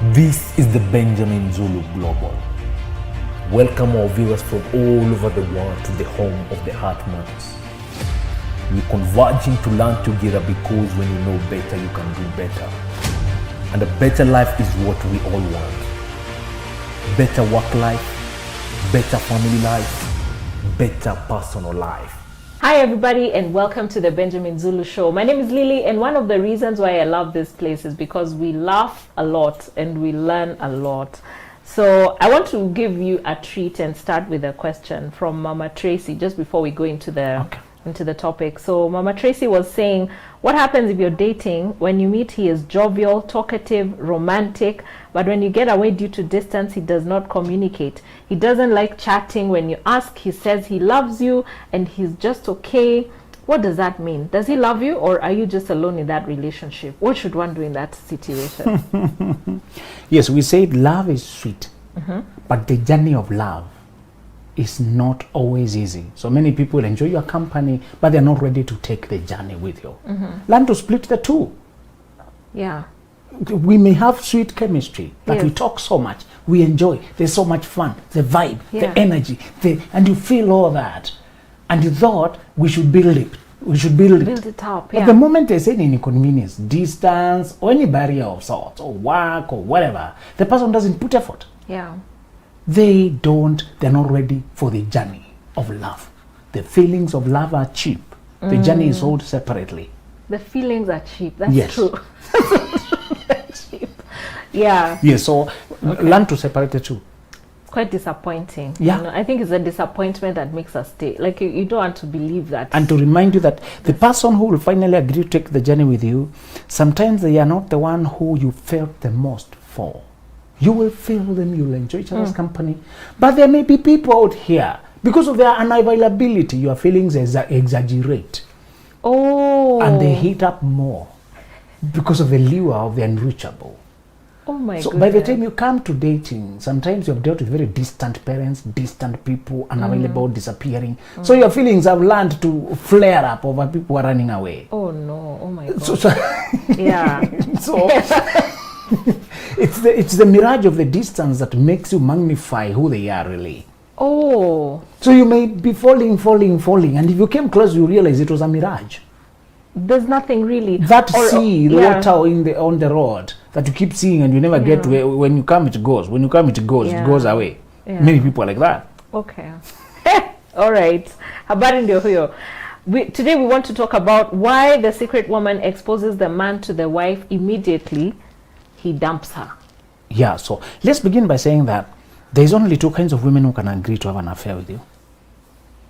This is the Benjamin Zulu Global. Welcome our viewers from all over the world to the home of the Heart Matters. We're converging to learn together because when you know better, you can do better. And a better life is what we all want. Better work life, better family life, better personal life. Hi everybody and welcome to the Benjamin Zulu Show. My name is Lily and one of the reasons why I love this place is because we laugh a lot and we learn a lot. So I want to give you a treat and start with a question from Mama Tracy just before we go into the topic. So Mama Tracy was saying, what happens if you're dating? When you meet, he is jovial, talkative, romantic, but when you get away due to distance, he does not communicate. He doesn't like chatting. When you ask, he says he loves you and he's just okay. What does that mean? Does he love you or are you just alone in that relationship? What should one do in that situation? Yes, we said love is sweet, but the journey of love is not always easy. So many people enjoy your company, but they're not ready to take the journey with you. Learn to split the two. Yeah. We may have sweet chemistry, but Yes. we talk so much, we enjoy, there's so much fun, the vibe, Yeah. the energy, and you feel all that. And you thought we should build it. We should build it up. But Yeah. the moment there's any inconvenience, distance, or any barrier of sorts, or work, or whatever, the person doesn't put effort. Yeah. They're not ready for the journey of love. The feelings of love are cheap. The journey is sold separately. The feelings are cheap. That's Yes. true. Cheap. Yeah. Yes, so learn to separate the two. Quite disappointing. Yeah. You know, I think it's a disappointment that makes us stay. Like you don't want to believe that. And to remind you that the person who will finally agree to take the journey with you, sometimes they are not the one who you felt the most for. You will feel them, you'll enjoy each other's company. But there may be people out here, because of their unavailability, your feelings exaggerate. Oh. And they heat up more because of the lure of the unreachable. Oh my So goodness. by the time you come to dating, sometimes you have dealt with very distant parents, distant people, unavailable, disappearing. So your feelings have learned to flare up over people who are running away. Oh no. Oh my god. So Yeah. so it's the mirage of the distance that makes you magnify who they are really. Oh. So you may be falling, and if you came close, you realize it was a mirage. There's nothing really. That yeah. water on the road that you keep seeing and you never get to. When you come, it goes. When you come, it goes. Yeah. It goes away. Yeah. Many people are like that. Okay. All right. Habari ndio huyo. Today we want to talk about why the secret woman exposes the man to the wife immediately he dumps her. Yeah. So let's begin by saying that there's only two kinds of women who can agree to have an affair with you: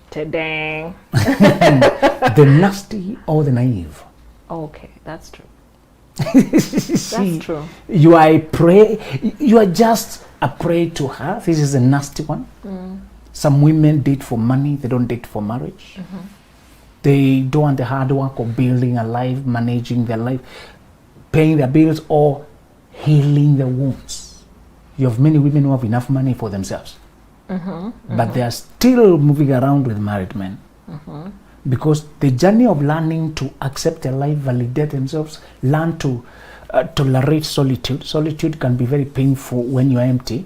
Ta-dang. the nasty or the naive. Okay, that's true. See, That's true. You are a prey. You are just a prey to her. This is a nasty one. Some women date for money. They don't date for marriage. They don't want the hard work of building a life, managing their life, paying their bills, or healing the wounds. You have many women who have enough money for themselves, but they are still moving around with married men. Because the journey of learning to accept their life, validate themselves, learn to tolerate solitude. Solitude can be very painful when you are empty.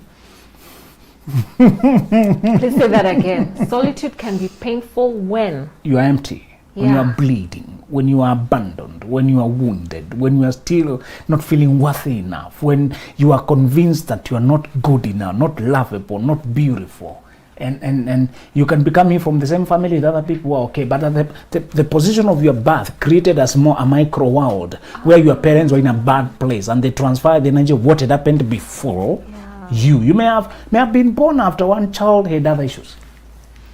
Please say that again. Solitude can be painful when You are empty, when you Yeah. are bleeding, when you are abandoned, when you are wounded, when you are still not feeling worthy enough, when you are convinced that you are not good enough, not lovable, not beautiful. And you can be coming from the same family with other people who are okay, but the position of your birth created as more a micro world where your parents were in a bad place and they transfer the energy of what had happened before. You may have been born after one child had other issues,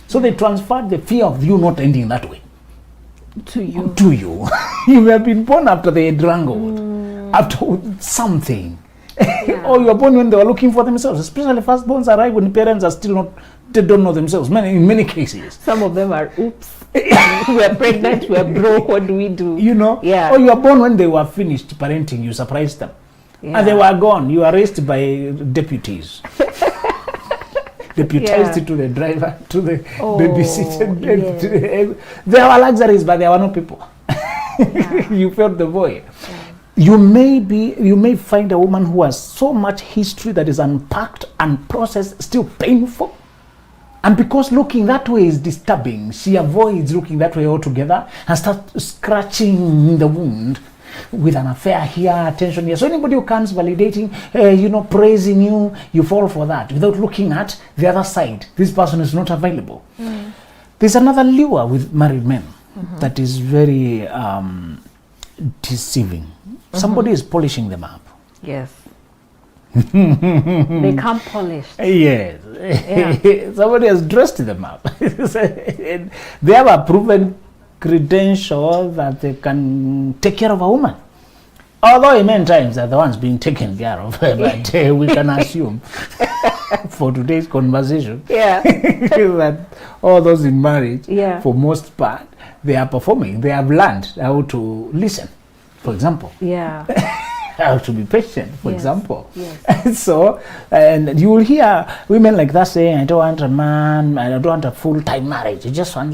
so they transferred the fear of you not ending that way to you. to you. You may have been born after they had wrangled, after something. Or you were born when they were looking for themselves. Especially firstborns arrive when parents are still not, they don't know themselves. In many cases. Some of them are oops. We're pregnant, we're broke, what do we do? You know? Yeah. Or you were born when they were finished parenting, you surprised them. Yeah. And they were gone. You were raised by deputies. Deputized to the driver, to the babysitter. There were luxuries, but there were no people. You felt the void. You may find a woman who has so much history that is unpacked and processed, still painful. And because looking that way is disturbing, she avoids looking that way altogether and starts scratching the wound with an affair here, attention here. So anybody who comes validating, praising you, you fall for that without looking at the other side. This person is not available. There's another lure with married men that is very deceiving. Somebody is polishing them up. Yes. They come polished. Yes. Yeah. Somebody has dressed them up. They have a proven credential that they can take care of a woman. Although many times they're the ones being taken care of, but we can assume for today's conversation that all those in marriage, for most part, they are performing. They have learned how to listen, for example. Yeah. How to be patient, for example. Yes. So, and you will hear women like that saying, I don't want a man, I don't want a full-time marriage. I just want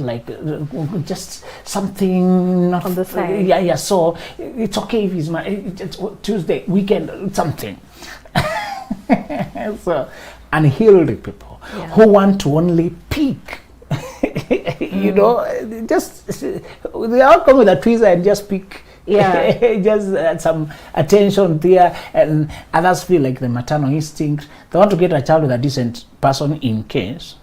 just something not on the side. Yeah. So it's okay if he's it's Tuesday, weekend, something. So, unhealed people who want to only peak. Just they all come with a tweezer and just pick. Just some attention there, and others feel like the maternal instinct. They want to get a child with a decent person in case.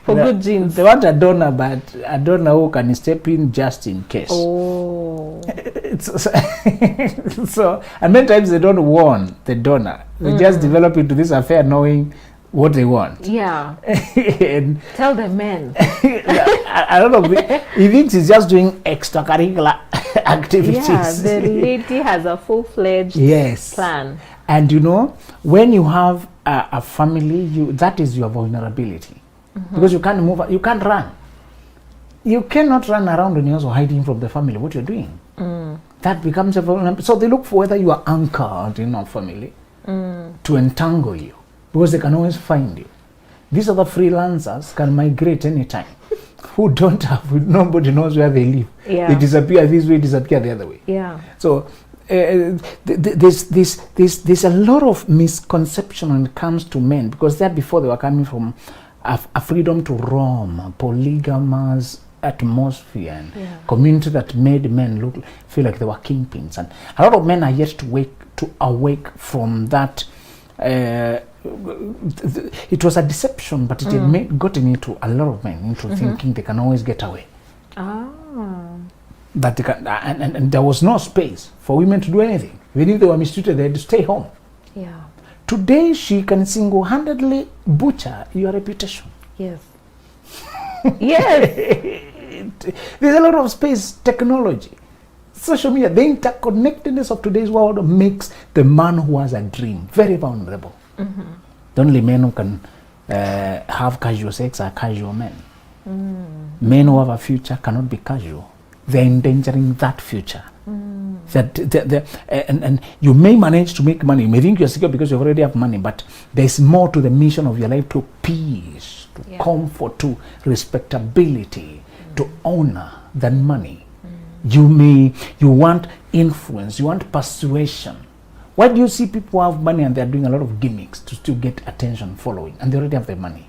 For good genes. They want a donor, but a donor who can step in just in case. Oh. So, and many times they don't want the donor. They just develop into this affair knowing what they want. Yeah. And tell the men. I don't know. He thinks he's just doing extracurricular activities. Yeah, the lady has a full-fledged plan. And when you have a family, that is your vulnerability. Because you can't move, you can't run. You cannot run around when you're also hiding from the family what you're doing. That becomes a vulnerability. So they look for whether you are anchored in a family to entangle you. Because they can always find you. These other freelancers can migrate anytime. Who don't have, nobody knows where they live. They disappear this way, disappear the other way. So there's a lot of misconception when it comes to men, because that before they were coming from a freedom to roam, a polygamous atmosphere and community that made men feel like they were kingpins. And a lot of men are yet to awake from that. It was a deception, but it had gotten into a lot of men into thinking they can always get away. That they can, and there was no space for women to do anything. Even if they were mistreated, they had to stay home. Today, she can single-handedly butcher your reputation. Yes. There's a lot of space, technology, social media. The interconnectedness of today's world makes the man who has a dream very vulnerable. The only men who can have casual sex are casual men. Men who have a future cannot be casual. They're endangering that future. And you may manage to make money. You may think you're secure because you already have money, but there's more to the mission of your life, to peace, to comfort, to respectability, to honor than money. You want influence, you want persuasion. Why do you see people who have money and they're doing a lot of gimmicks to still get attention, following, and they already have the money?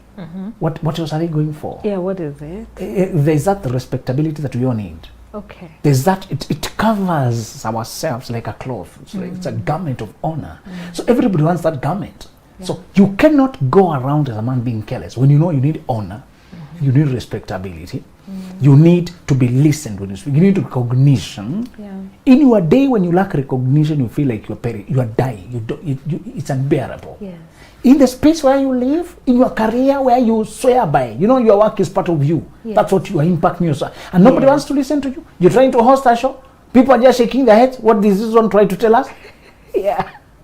What else are they going for? What is it? There's that respectability that we all need. Okay. There's that, it covers ourselves like a cloth. It's a garment of honor. So everybody wants that garment. So you cannot go around as a man being careless when you know you need honor, you need respectability, you need to be listened when you speak, you need recognition. In your day when you lack recognition, you feel like you are dying. It's unbearable. In the space where you live, in your career where you swear by, your work is part of you. That's what you are impacting yourself. And nobody wants to listen to you. You're trying to host a show. People are just shaking their heads. What does this one try to tell us?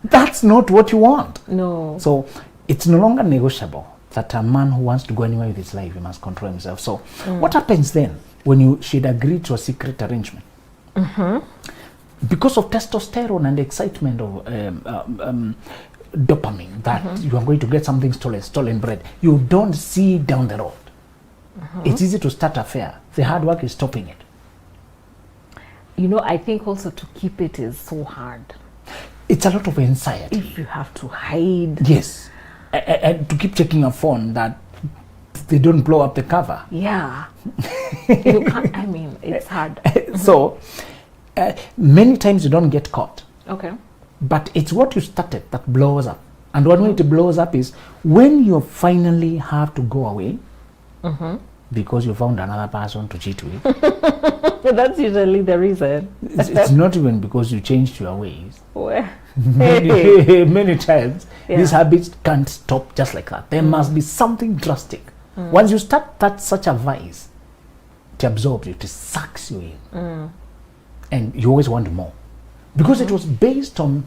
That's not what you want. No. So it's no longer negotiable that a man who wants to go anywhere with his life, he must control himself. So what happens then when she'd agree to a secret arrangement? Because of testosterone and excitement of dopamine, that you are going to get something stolen bread, you don't see down the road. It's easy to start a affair. The hard work is stopping it. I think also to keep it is so hard. It's a lot of anxiety. If you have to hide. Yes. And to keep checking your phone that they don't blow up the cover. Yeah. You can't, it's hard. So, many times you don't get caught. Okay. But it's what you started that blows up. And one way it blows up is when you finally have to go away because you found another person to cheat with. That's usually the reason. It's not even because you changed your ways. Well, Many times, Yeah. these habits can't stop just like that. There must be something drastic. Once you start such a vice, it absorbs you, it sucks you in. And you always want more. Because it was based on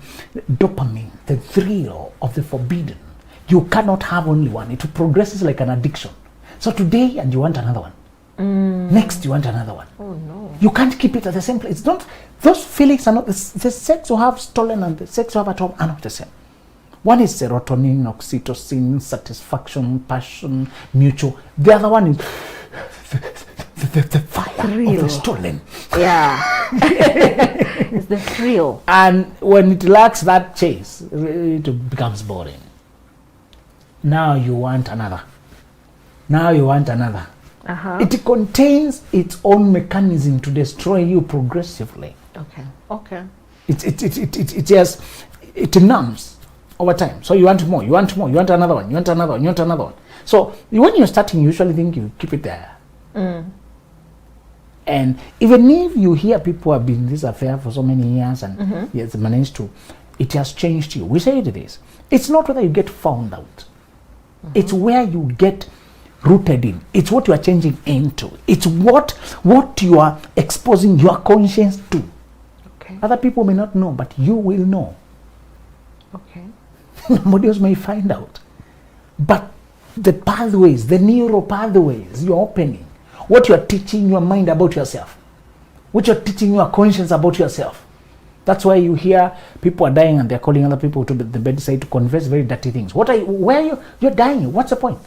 dopamine, the thrill of the forbidden. You cannot have only one. It progresses like an addiction. So today, and you want another one. Next, you want another one. oh no. You can't keep it at the same place. It's not, those feelings are not, the sex you have stolen and the sex you have at home are not the same. One is serotonin, oxytocin, satisfaction, passion, mutual. The other one is the fire of the stolen. Yeah. It's the thrill. And when it lacks that chase, it becomes boring. Now you want another. Now you want another. It contains its own mechanism to destroy you progressively. Okay. It numbs over time. So you want more, you want more, you want another one, you want another one, you want another one. So when you're starting, you usually think you keep it there. And even if you hear people have been in this affair for so many years and yes, managed to, it has changed you. We say this. It's not whether you get found out. It's where you get rooted in. It's what you are changing into. It's what you are exposing your conscience to. Okay. Other people may not know, but you will know. Okay. Nobody else may find out. But the pathways, the neural pathways you're opening, what you're teaching your mind about yourself, what you're teaching your conscience about yourself. That's why you hear people are dying and they're calling other people to the bedside to confess very dirty things. You're dying. What's the point?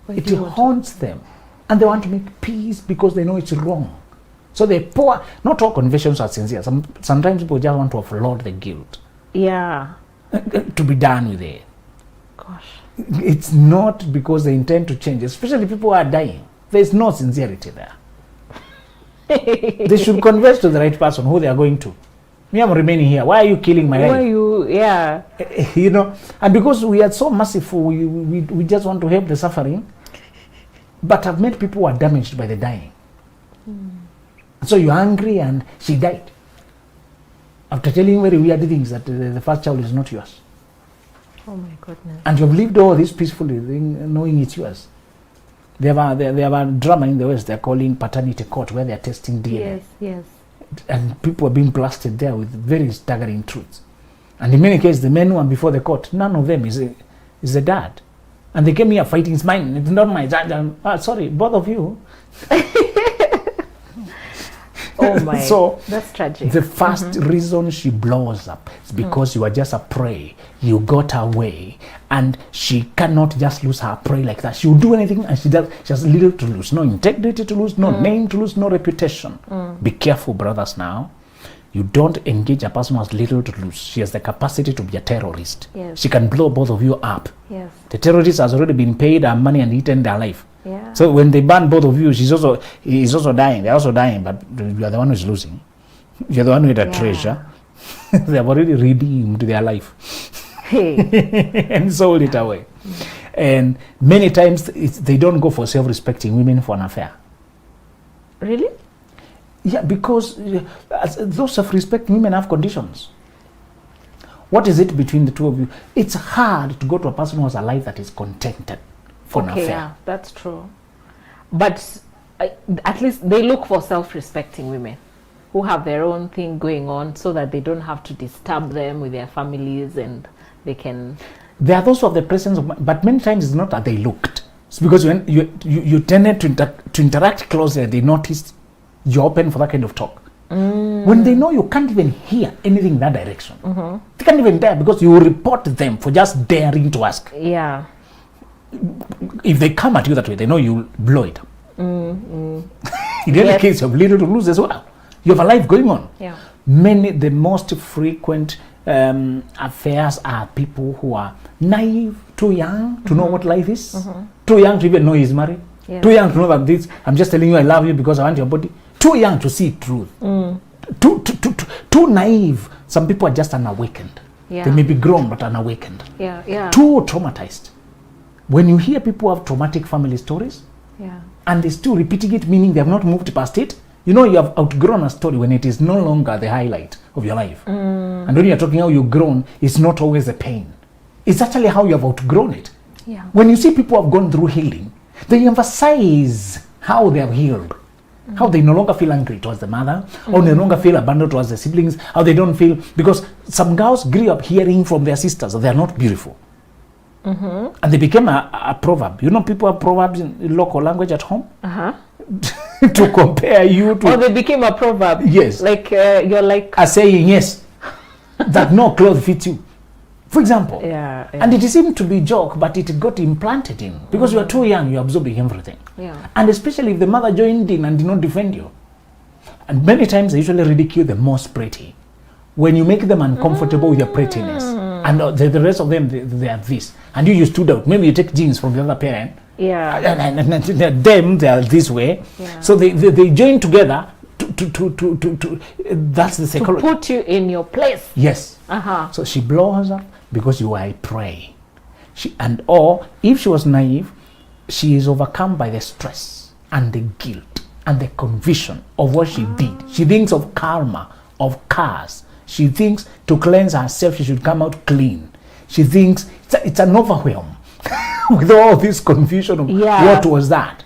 It haunts them. And they want to make peace because they know it's wrong. So they pour, not all confessions are sincere. Sometimes people just want to offload the guilt. Yeah. To be done with it. Gosh. It's not because they intend to change, especially people who are dying. There's no sincerity there. They should confess to the right person who they are going to. Me, I'm remaining here. Why are you killing my life? Yeah. And because we are so merciful, we just want to help the suffering. But I've met people who are damaged by the dying. So you're angry and she died. After telling very weird things that the first child is not yours. Oh my goodness. And you've lived all this peacefully, knowing it's yours. They have a drama in the West they're calling paternity court, where they're testing DNA. Yes. And people are being blasted there with very staggering truths. And in many cases, the men who are before the court, none of them is the dad. And they came here fighting, it's mine, it's not my dad. Sorry, both of you. Oh my, so that's tragic. The first reason she blows up is because you are just a prey. You got away, and she cannot just lose her prey like that. She will do anything, and she has little to lose. No integrity to lose, no name to lose, no reputation. Be careful, brothers, now. You don't engage a person who has little to lose. She has the capacity to be a terrorist. Yes. She can blow both of you up. Yes. The terrorist has already been paid her money and eaten their life. Yeah. So when they ban both of you, he's also dying. They're also dying, but you are the one who's losing. You're the one with a treasure. They have already redeemed their life. And sold it away. And many times they don't go for self-respecting women for an affair. Really? Yeah, because those self-respecting women have conditions. What is it between the two of you? It's hard to go to a person who has a life that is contented for an affair. Yeah, that's true. But at least they look for self-respecting women who have their own thing going on, so that they don't have to disturb them with their families, and they can... There are those who have the presence of mind, but many times it's not that they looked. It's because when you tended to interact closely, they noticed you're open for that kind of talk. When they know you can't even hear anything in that direction, they can't even dare, because you will report them for just daring to ask. Yeah. If they come at you that way, they know you'll blow it up. In any case, you have little to lose as well. You have a life going on. Yeah. The most frequent affairs are people who are naive, too young to know what life is, too young to even know he's married, too young to know that this, I'm just telling you I love you because I want your body, too young to see truth, too naive. Some people are just unawakened. Yeah. They may be grown but unawakened. Yeah. Too traumatized. When you hear people have traumatic family stories, and they're still repeating it, meaning they have not moved past it, you know you have outgrown a story when it is no longer the highlight of your life. And when you're talking how you've grown, it's not always the pain. It's actually how you have outgrown it. Yeah. When you see people have gone through healing, they emphasize how they have healed. How they no longer feel angry towards the mother, or no longer feel abandoned towards the siblings, how they don't feel, because some girls grew up hearing from their sisters that they are not beautiful. And they became a proverb. You know, people have proverbs in local language at home to compare you to. Or they became a proverb. Yes. Like you're like a saying, yes, that no clothes fits you. For example. Yeah. And it seemed to be a joke, but it got implanted in. Because you are too young, you're absorbing everything. Yeah. And especially if the mother joined in and did not defend you. And many times they usually ridicule the most pretty. When you make them uncomfortable with your prettiness. And the rest of them, they are this. And you stood out. Maybe you take genes from the other parent. Yeah. And them, they are this way. Yeah. So they join together to that's the psychology. To put you in your place. Yes. So she blows up because you are a prey. Or if she was naive, she is overcome by the stress and the guilt and the conviction of what she did. She thinks of karma, of curse. She thinks to cleanse herself, she should come out clean. She thinks it's an overwhelm with all this confusion of what was that.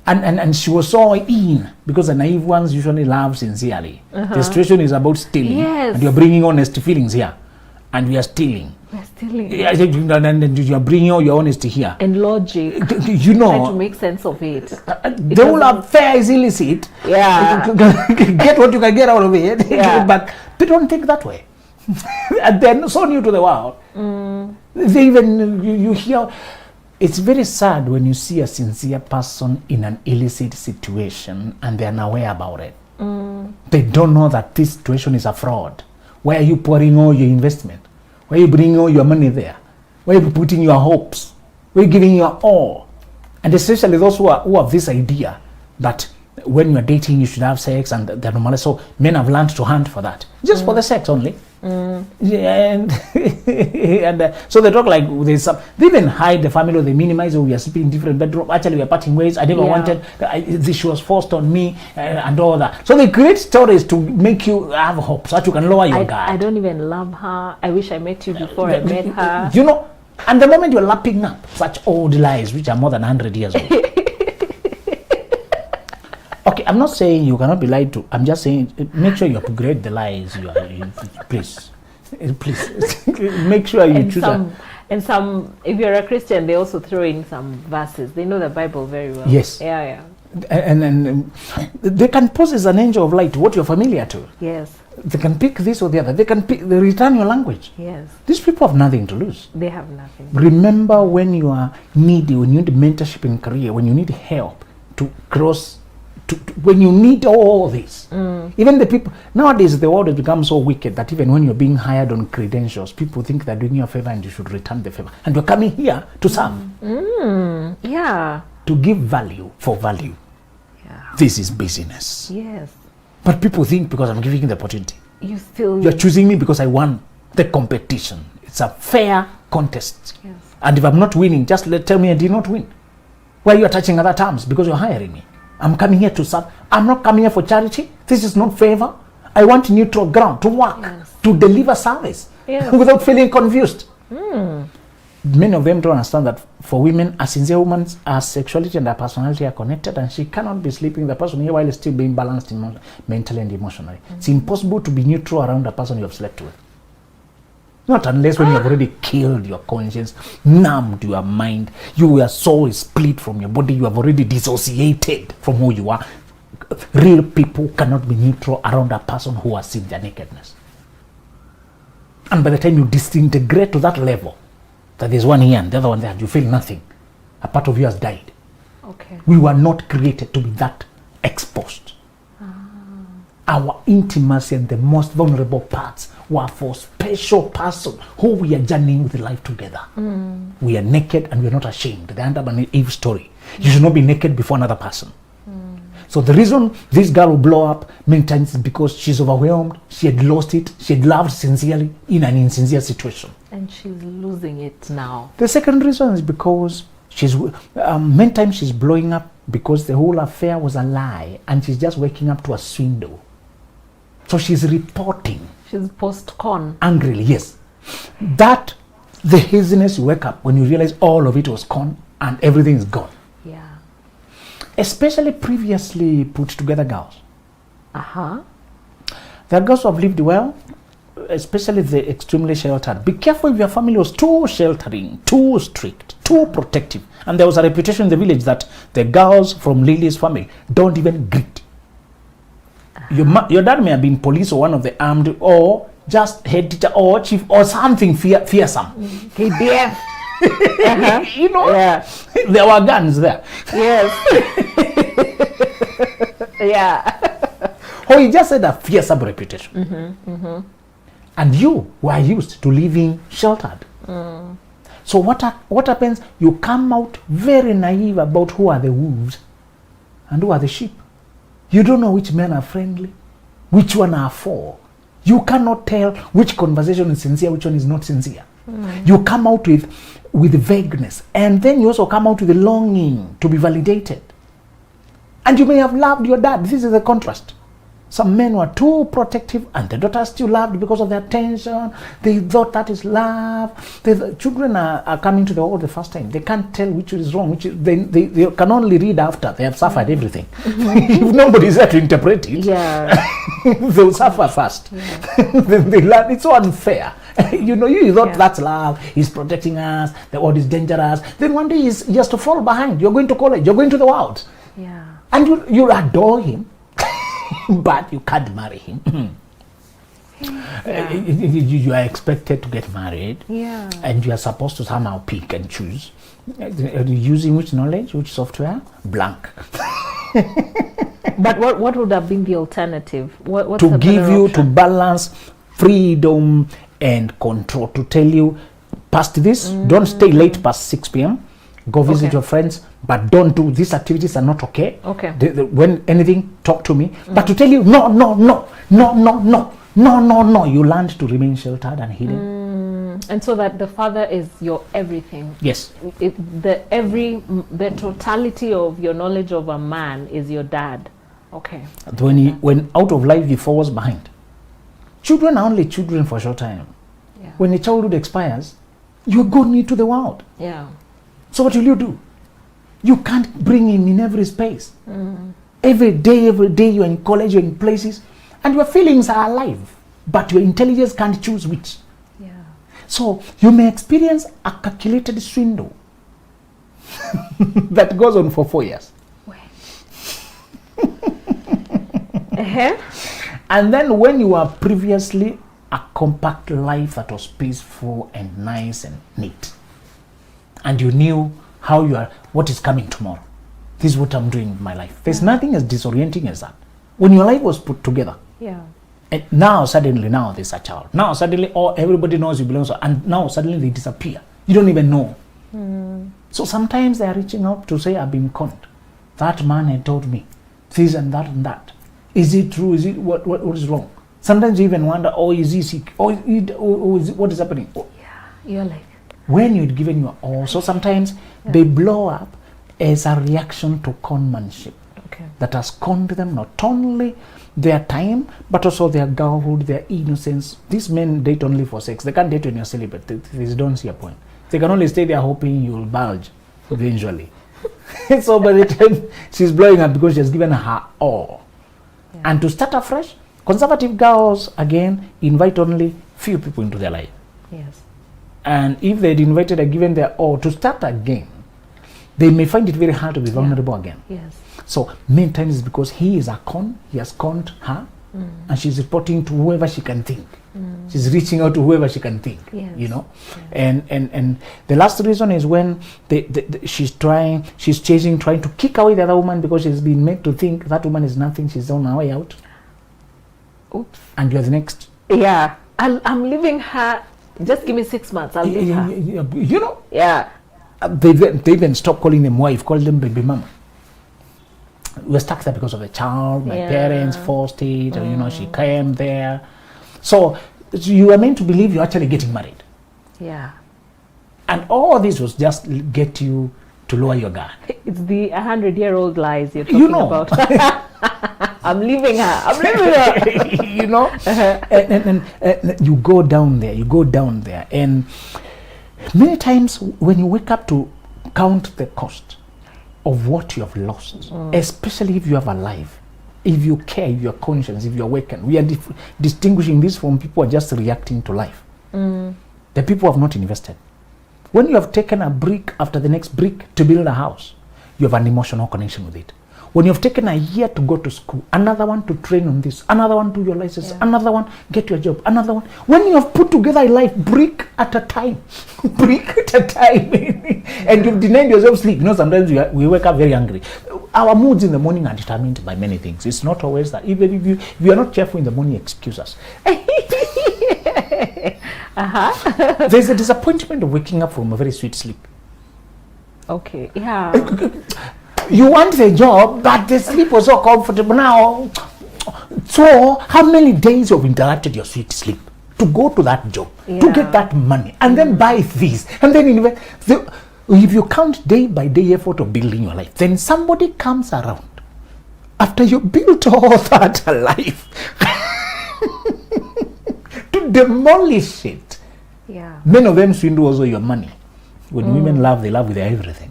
And she was so in, because the naive ones usually love sincerely. The situation is about stealing. Yes. And you're bringing honest feelings here. And we are stealing. We're stealing. And you're bringing all your honesty here. And logic. You know. Trying to make sense of it. The whole affair is illicit. Yeah. Get what you can get out of it. Yeah. But they don't think that way. And they're so new to the world. They even, you hear, it's very sad when you see a sincere person in an illicit situation and they're unaware about it. They don't know that this situation is a fraud. Why are you pouring all your investment? Why are you bringing all your money there? Why are you putting your hopes? Why are you giving your all? And especially those who have this idea that when you're dating you should have sex, and they're normal. So men have learned to hunt for that. Just for the sex only. Yeah, and so they talk like there's some, they even hide the family, or they minimize, or we are sleeping in different bedrooms. Actually, we are parting ways. I never wanted, she was forced on me, and all that. So they create stories to make you have hope, so that you can lower your guard. I don't even love her. I wish I met you before I met her. You know, and the moment you're lapping up such old lies, which are more than 100 years old. Okay, I'm not saying you cannot be lied to. I'm just saying make sure you upgrade the lies. Please, make sure you choose. And some, if you're a Christian, they also throw in some verses. They know the Bible very well. Yes. Yeah. And they can pose as an angel of light, what you're familiar to. Yes. They can pick this or the other. They return your language. Yes. These people have nothing to lose. They have nothing. Remember when you are needy, when you need mentorship in career, when you need help to cross. When you need all this, even the people nowadays, the world has become so wicked that even when you're being hired on credentials, people think they're doing you a favor and you should return the favor. And you're coming here to serve, Yeah, to give value for value. Yeah. This is business. Yes. But people think because I'm giving you the opportunity, you're choosing me because I won the competition. It's a fair contest. Yes. And if I'm not winning, just tell me I did not win. Why are you attaching other terms? Because you're hiring me. I'm coming here to serve. I'm not coming here for charity. This is not favor. I want neutral ground to work, to deliver service without feeling confused. Many of them don't understand that for women, a sincere woman, her sexuality and her personality are connected, and she cannot be sleeping with the person here while still being balanced mentally and emotionally. It's impossible to be neutral around a person you have slept with. Not unless when you have already killed your conscience, numbed your mind, your soul is split from your body, you have already dissociated from who you are. Real people cannot be neutral around a person who has seen their nakedness. And by the time you disintegrate to that level, that there's one here and the other one there, you feel nothing. A part of you has died. Okay. We were not created to be that exposed. our intimacy and the most vulnerable parts were for special person who we are journeying with life together. We are naked and we are not ashamed. The Adam and Eve story. You should not be naked before another person. So the reason this girl will blow up many times is because she's overwhelmed, she had lost it, she had loved sincerely in an insincere situation. And she's losing it now. The second reason is because she's many times she's blowing up because the whole affair was a lie and she's just waking up to a swindle. So she's reporting. She's post-con. Angrily, yes. That, the haziness you wake up when you realize all of it was con and everything is gone. Yeah. Especially previously put together girls. Uh-huh. There are girls who have lived well, especially the extremely sheltered. Be careful if your family was too sheltering, too strict, too protective. And there was a reputation in the village that the girls from Lily's family don't even greet. Your dad may have been police or one of the armed or just head teacher or chief or something fearsome. KDF. You know, Yeah. there were guns there. Yes. Yeah. Or he just said a fearsome reputation. And you were used to living sheltered. So what happens? You come out very naive about who are the wolves and who are the sheep. You don't know which men are friendly, which one are for. You cannot tell which conversation is sincere, which one is not sincere. You come out with vagueness, and then you also come out with the longing to be validated. And you may have loved your dad. This is the contrast. Some men were too protective and the daughters still loved because of their attention. They thought that is love. The children are coming to the world the first time. They can't tell which is wrong. They can only read after they have suffered everything. If nobody is there to interpret it, they'll suffer first. Then they learn. It's so unfair. You thought that's love. He's protecting us. The world is dangerous. Then one day he has to fall behind. You're going to college. You're going to the world. Yeah. And you adore him. But you can't marry him. You are expected to get married, and you are supposed to somehow pick and choose. Using which knowledge, which software? Blank. But what would have been the alternative? What's to a give better you option? to balance freedom and control. To tell you, past this, don't stay late past 6 p.m. Go visit your friends, but don't do these activities are not okay. Okay. When anything, talk to me. But to tell you, no. You learned to remain sheltered and hidden. And so that the father is your everything. Yes. The totality of your knowledge of a man is your dad. Okay. When out of life he falls behind. Children are only children for a short time. Yeah. When the childhood expires, you're going into the world. Yeah. So what will you do? You can't bring him in every space. Every day you're in college, you're in places, and your feelings are alive, but your intelligence can't choose which. Yeah. So you may experience a calculated swindle that goes on for 4 years. And then when you were previously a compact life that was peaceful and nice and neat, and you knew what is coming tomorrow. This is what I'm doing with my life. There's nothing as disorienting as that. When your life was put together, and now suddenly there's a child. Now suddenly everybody knows you belong, and now suddenly they disappear. You don't even know. So sometimes they are reaching out to say, I've been conned. That man had told me this and that and that. Is it true? Is it what is wrong? Sometimes you even wonder, is he sick? What is happening? You're like, when you'd given your all. So sometimes they blow up as a reaction to conmanship that has conned them not only their time but also their girlhood, their innocence. These men date only for sex. They can't date when you're celibate. They don't see a point. They can only stay there hoping you'll bulge eventually. So by the time she's blowing up because she has given her all. And to start afresh, conservative girls again invite only few people into their life. yes. And if they'd invited and given their all to start again, they may find it very hard to be vulnerable again. Yes. So many times it's because he is a con, he has conned her, and she's reporting to whoever she can think. She's reaching out to whoever she can think, Yes. And the last reason is when she's chasing, trying to kick away the other woman because she's been made to think that woman is nothing, she's on her way out. Oops. And you're the next. Yeah. I'm leaving her. Just give me 6 months. I'll leave her. You know? Yeah. They even stopped calling them wife, call them baby mama. We're stuck there because of the child. My parents forced it. You know, she came there. So you are meant to believe you're actually getting married. Yeah. And all this was just get you to lower your guard. It's the 100-year-old lies you're talking about. I'm leaving her. I'm leaving her. You know? And you go down there. And many times when you wake up to count the cost of what you have lost, especially if you have a life, if you care, if you're conscious, if you're awakened, we are distinguishing this from people who are just reacting to life. The people who have not invested. When you have taken a brick after the next brick to build a house, you have an emotional connection with it. When you have taken a year to go to school, another one to train on this, another one do your license, another one get your job, another one. When you have put together a life brick at a time, and you've denied yourself sleep. You know, sometimes we wake up very angry. Our moods in the morning are determined by many things. It's not always that. Even if you are not cheerful in the morning, excuse us. There's a disappointment of waking up from a very sweet sleep. Okay, yeah. You want the job, but the sleep was so comfortable now. So, how many days you've interrupted your sweet sleep to go to that job, to get that money, and then buy this, and then invest? If you count day by day effort of building your life, then somebody comes around after you built all that life to demolish it. Yeah. Many of them swindle also your money. When women love, they love with their everything.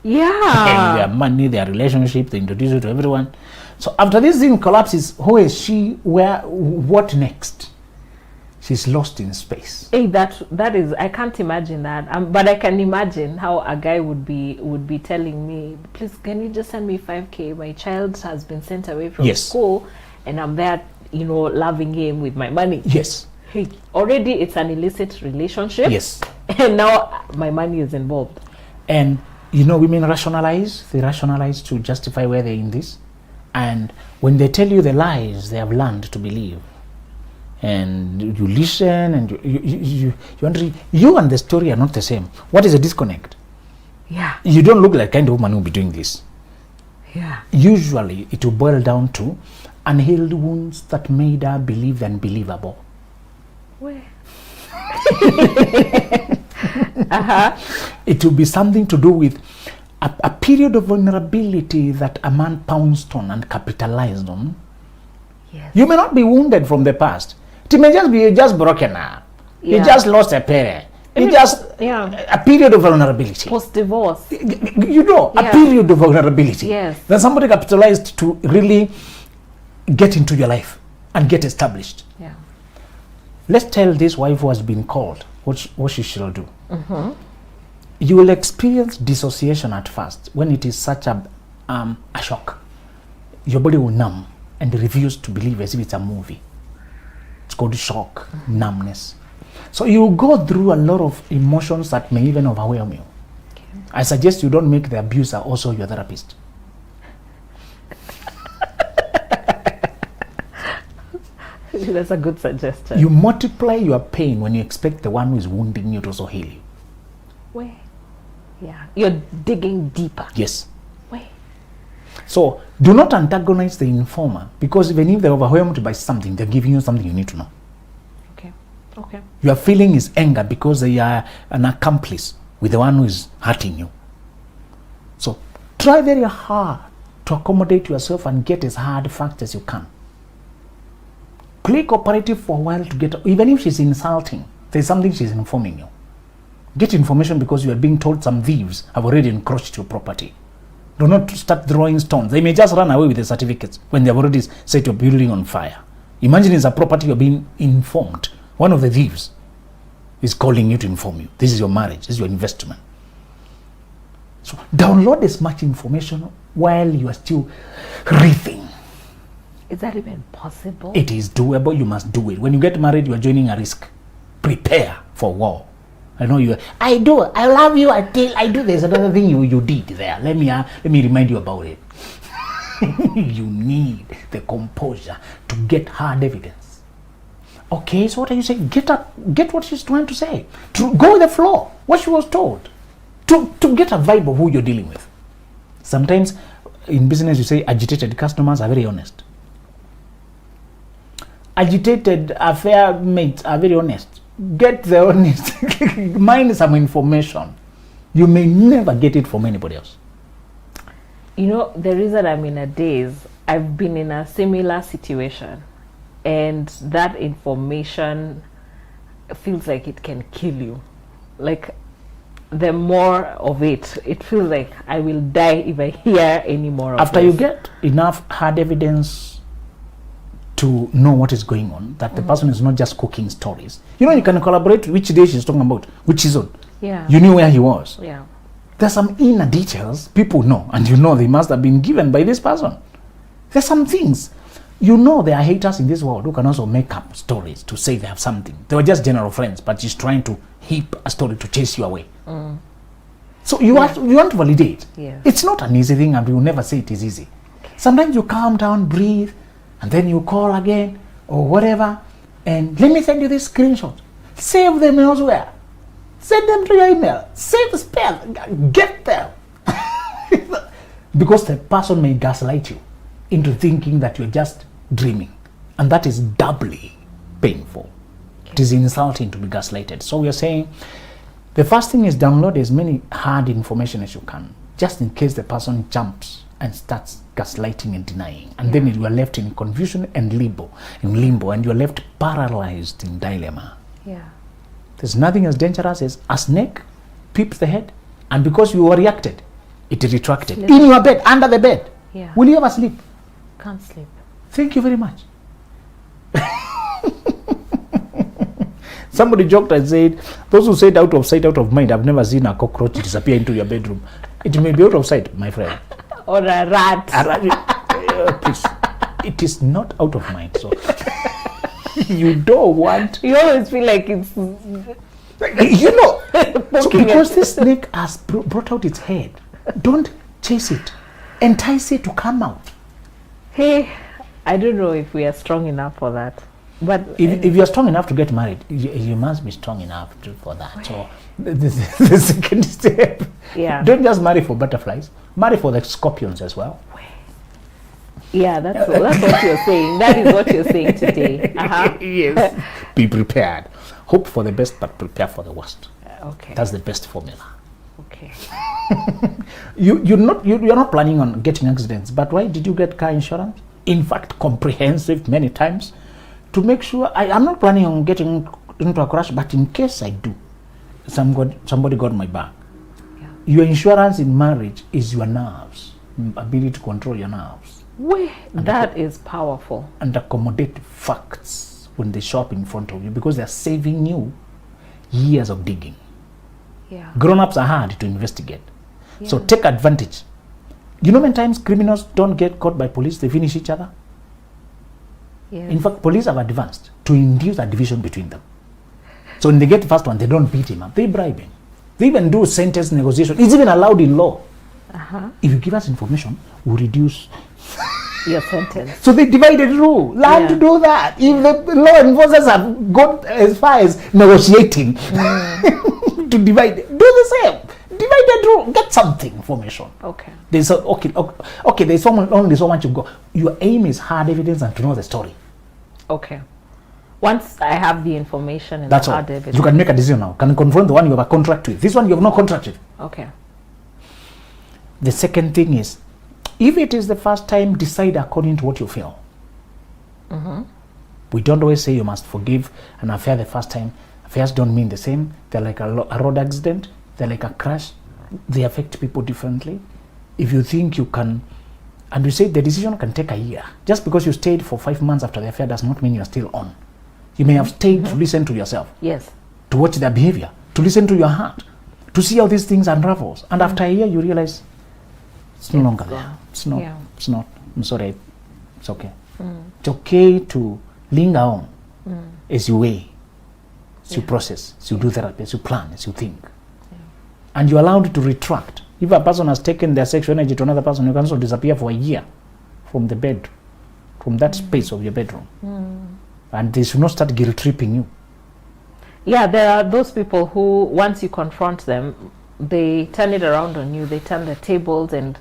Yeah. Their money, their relationship, they introduce you to everyone. So after this thing collapses, who is she? Where? What next? She's lost in space. Hey, that is, I can't imagine that. But I can imagine how a guy would be telling me, please, can you just send me 5K? My child has been sent away from school, and I'm there, you know, loving him with my money. Yes. Hey, already it's an illicit relationship. Yes. And now my money is involved. And you know, women rationalize. They rationalize to justify where they're in this. And when they tell you the lies, they have learned to believe. And you listen, and you and the story are not the same. What is the disconnect? Yeah. You don't look like the kind of woman who will be doing this. Yeah. Usually, it will boil down to unhealed wounds that made her believe the unbelievable. Where? It will be something to do with a period of vulnerability that a man pounced on and capitalized on. Yes. You may not be wounded from the past. It may just be just broken up. You just lost a parent. You just a period of vulnerability. Post-divorce. You know, a period of vulnerability. Yes. Then somebody capitalized to really get into your life and get established. Yeah. Let's tell this wife who has been called what she shall do. You will experience dissociation at first when it is such a shock. Your body will numb and refuse to believe as if it's a movie. It's called shock, numbness. So you will go through a lot of emotions that may even overwhelm you. Okay. I suggest you don't make the abuser also your therapist. That's a good suggestion. You multiply your pain when you expect the one who is wounding you to also heal you. Where? Yeah. You're digging deeper. Yes. Where? So do not antagonize the informer, because even if they're overwhelmed by something, they're giving you something you need to know. Okay. Okay. Your feeling is anger because they are an accomplice with the one who is hurting you. So try very hard to accommodate yourself and get as hard facts as you can. Play cooperative for a while to get, even if she's insulting, there's something she's informing you. Get information because you are being told some thieves have already encroached your property. Do not start throwing stones. They may just run away with the certificates when they have already set your building on fire. Imagine it's a property you're being informed. One of the thieves is calling you to inform you. This is your marriage. This is your investment. So download as much information while you are still breathing. Is that even possible? It is doable. You must do it. When you get married, you are joining a risk. Prepare for war. I know you. I do. I love you until I do. There's another thing you did there. Let me remind you about it. You need the composure to get hard evidence. Okay, so what are you saying? Get up, get what she's trying to say. To go with the flow, what she was told. To get a vibe of who you're dealing with. Sometimes in business you say agitated customers are very honest. Agitated affair mates are very honest. Get the honest. Mind some information. You may never get it from anybody else. You know, the reason I'm in a daze, I've been in a similar situation, and that information feels like it can kill you. Like, the more of it, it feels like I will die if I hear any more of After this. you get enough hard evidence to know what is going on, that the person is not just cooking stories. You know, you can collaborate which day she's talking about, which season. Yeah. You knew where he was. Yeah. There's some inner details people know, and you know they must have been given by this person. There's some things. You know there are haters in this world who can also make up stories to say they have something. They were just general friends, but she's trying to heap a story to chase you away. So you want to validate. Yeah. It's not an easy thing, and we will never say it is easy. Sometimes you calm down, breathe, and then you call again or whatever, and let me send you this screenshot. Save them elsewhere. Send them to your email. Save the spell. Get them. Because the person may gaslight you into thinking that you're just dreaming. And that is doubly painful. Okay. It is insulting to be gaslighted. So we are saying the first thing is download as many hard information as you can, just in case the person jumps and starts gaslighting and denying. And then you are left in confusion and limbo, and you are left paralyzed in dilemma. Yeah. There's nothing as dangerous as a snake peeped the head, and because you reacted, it retracted. Sleep. In your bed, under the bed. Yeah. Will you ever sleep? Can't sleep. Thank you very much. Somebody joked and said, those who said out of sight, out of mind, I've never seen a cockroach disappear into your bedroom. It may be out of sight, my friend. Or a rat. Please. It is not out of mind. So you don't want. You always feel like it's. You know. So because this snake has brought out its head, don't chase it. Entice it to come out. Hey, I don't know if we are strong enough for that. But if you're strong enough to get married, you must be strong enough for that. So the second step, don't just marry for butterflies, marry for the scorpions as well. Yeah, that's what you're saying. That is what you're saying today. Yes. Be prepared. Hope for the best, but prepare for the worst. Okay. That's the best formula. Okay. You're not planning on getting accidents, but why did you get car insurance? In fact, comprehensive many times, to make sure I'm not planning on getting into a crash, but in case I do, somebody got my back. Yeah. Your insurance in marriage is your nerves, ability to control your nerves. That is powerful. And accommodate facts when they show up in front of you, because they're saving you years of digging. Yeah. Grown-ups are hard to investigate. Yeah. So take advantage. You know, many times criminals don't get caught by police, they finish each other. Yes. In fact, police have advanced to induce a division between them. So when they get the first one, they don't beat him up, they bribe him. They even do sentence negotiation. It's even allowed in law. If you give us information, we'll reduce your sentence. So they divided rule. Learn to do that. If the law enforcers have got as far as negotiating to divide, do the same. Divided rule. Get something information. Okay. There's there's only so much you go. Your aim is hard evidence and to know the story. Okay. Once I have the information and that's the all. hard evidence, you can make a decision now. Can confront the one you have a contract with. This one you have no contract with. Okay. The second thing is, if it is the first time, decide according to what you feel. We don't always say you must forgive an affair the first time. Affairs don't mean the same. They're like a road accident. They're like a crash. They affect people differently. If you think you can, and you say the decision can take a year. Just because you stayed for 5 months after the affair does not mean you're still on. You may have stayed to listen to yourself. Yes. To watch their behavior. To listen to your heart. To see how these things unravels. And after a year you realize it's no longer there. It's not. Yeah. It's not. I'm sorry. It's okay. It's okay to linger on as you weigh, as you process, as you do therapy, as you plan, as you think. And you're allowed to retract. If a person has taken their sexual energy to another person, you can also disappear for a year. from the bed, from that space of your bedroom. And they should not start guilt tripping you. Yeah, there are those people who, once you confront them, they turn it around on you. They turn the tables and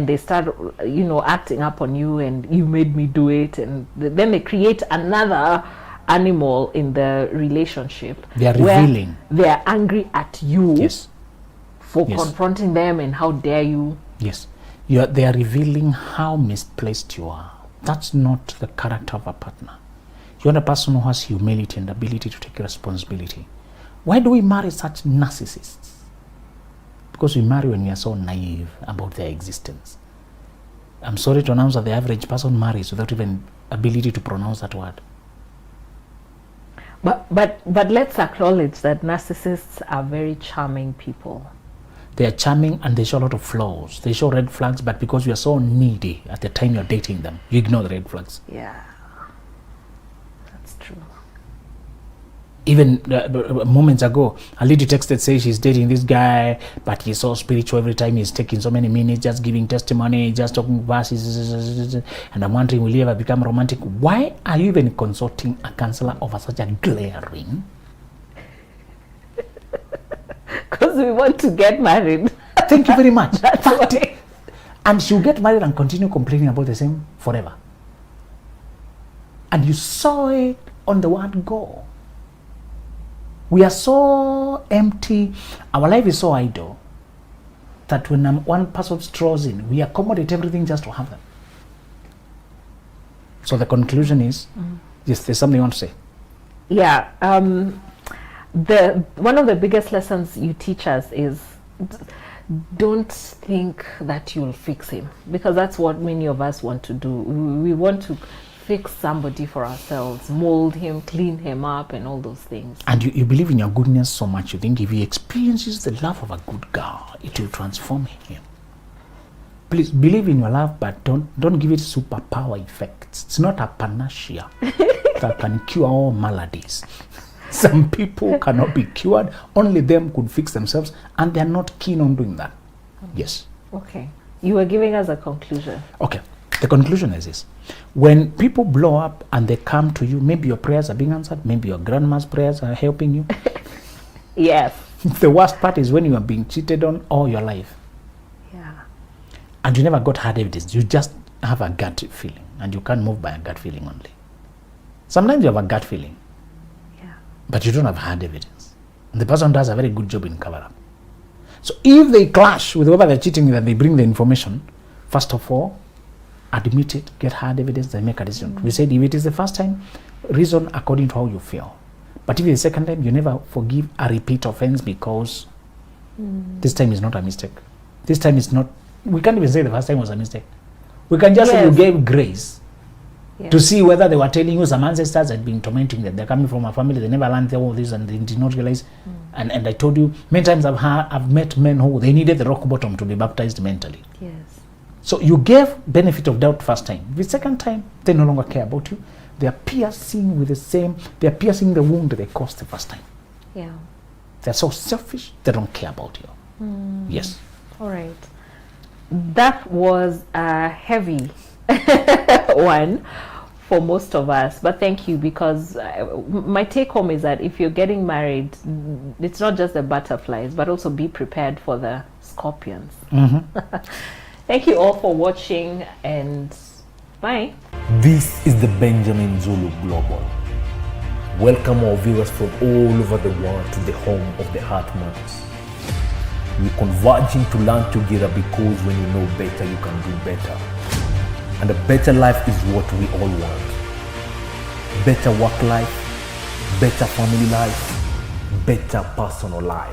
they start, acting up on you, and you made me do it. And then they create another animal in the relationship. They are revealing. They are angry at you. Yes. For confronting them, and how dare you. Yes. They are revealing how misplaced you are. That's not the character of a partner. You want a person who has humility and ability to take responsibility. Why do we marry such narcissists? Because we marry when we are so naive about their existence. I'm sorry to announce that the average person marries without even ability to pronounce that word. But let's acknowledge that narcissists are very charming people. They are charming and they show a lot of flaws. They show red flags, but because you are so needy at the time you're dating them, you ignore the red flags. Yeah, that's true. Even moments ago, a lady texted saying she's dating this guy, but he's so spiritual every time. He's taking so many minutes, just giving testimony, just talking verses. And I'm wondering, will he ever become romantic? Why are you even consulting a counselor over such a glaring? Because we want to get married. Thank you very much. That's why. And she'll get married and continue complaining about the same forever. And you saw it on the word go. We are so empty. Our life is so idle that when one person strolls in, we accommodate everything just to have them. So the conclusion is, yes, there's something you want to say. Yeah. One of the biggest lessons you teach us is don't think that you'll fix him, because that's what many of us want to do. We want to fix somebody for ourselves, mold him, clean him up, and all those things. And you believe in your goodness so much, you think if he experiences the love of a good girl, it will transform him. Please believe in your love, but don't give it superpower effects. It's not a panacea that can cure all maladies. Some people cannot be cured. Only them could fix themselves, and they're not keen on doing that. Yes. Okay. You were giving us a conclusion. Okay. The conclusion is this. When people blow up and they come to you, maybe your prayers are being answered, maybe your grandma's prayers are helping you. Yes. The worst part is when you are being cheated on all your life. Yeah. And you never got hard evidence. You just have a gut feeling, and you can't move by a gut feeling only. Sometimes you have a gut feeling, but you don't have hard evidence. And the person does a very good job in cover up. So if they clash with whoever they're cheating with and they bring the information, first of all, admit it, get hard evidence, then make a decision. We said if it is the first time, reason according to how you feel. But if it's the second time, you never forgive a repeat offense, because this time is not a mistake. This time is not, we can't even say the first time was a mistake. We can just say you gave grace. To see whether they were telling you some ancestors had been tormenting them. They're coming from a family, they never learned all this and they did not realize. And I told you, many times I've met men who, they needed the rock bottom to be baptized mentally. Yes. So you gave benefit of doubt first time. The second time, they no longer care about you. They are piercing with the same, they are piercing the wound they caused the first time. Yeah. They're so selfish, they don't care about you. Yes. All right. That was a heavy one for most of us, but thank you, because my take home is that if you're getting married, it's not just the butterflies, but also be prepared for the scorpions. Thank you all for watching, and bye. This is the Benjamin Zulu Global. Welcome our viewers from all over the world to the home of the Heart Months. We're converging to learn together, because when you know better, you can do better. And a better life is what we all want. Better work life, better family life, better personal life.